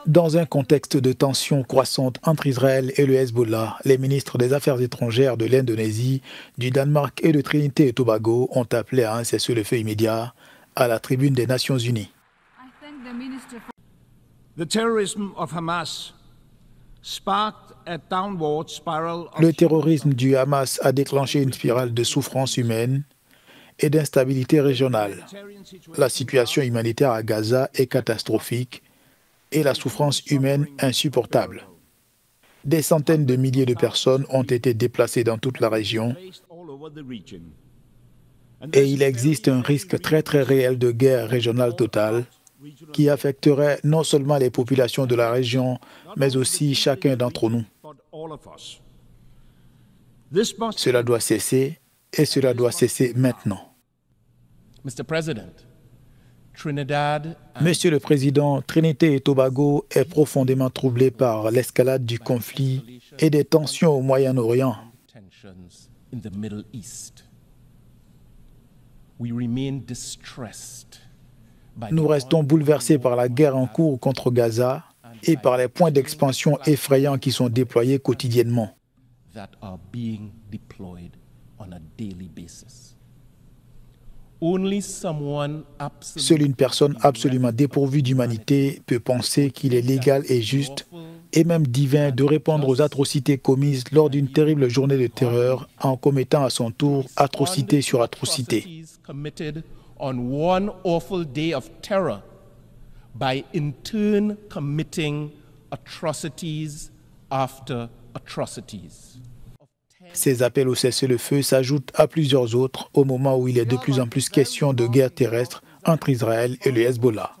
Dans un contexte de tensions croissantes entre Israël et le Hezbollah, les ministres des Affaires étrangères de l'Indonésie, du Danemark et de Trinité et Tobago ont appelé à un cessez-le-feu immédiat à la tribune des Nations Unies. The terrorism of Hamas sparked a downward spiral of... Le terrorisme du Hamas a déclenché une spirale de souffrance humaine et d'instabilité régionale. La situation humanitaire à Gaza est catastrophique et la souffrance humaine insupportable. Des centaines de milliers de personnes ont été déplacées dans toute la région et il existe un risque très réel de guerre régionale totale qui affecterait non seulement les populations de la région, mais aussi chacun d'entre nous. Cela doit cesser et cela doit cesser maintenant. Monsieur le Président, Trinité et Tobago est profondément troublé par l'escalade du conflit et des tensions au Moyen-Orient. Nous restons bouleversés par la guerre en cours contre Gaza et par les points d'expansion effrayants qui sont déployés quotidiennement. Seule une personne absolument dépourvue d'humanité peut penser qu'il est légal et juste, et même divin, de répondre aux atrocités commises lors d'une terrible journée de terreur en commettant à son tour atrocité sur atrocité. On one awful day of terror by in turn committing atrocities after atrocities. Ces appels au cessez-le-feu s'ajoutent à plusieurs autres au moment où il est de plus en plus question de guerre terrestre entre Israël et le Hezbollah.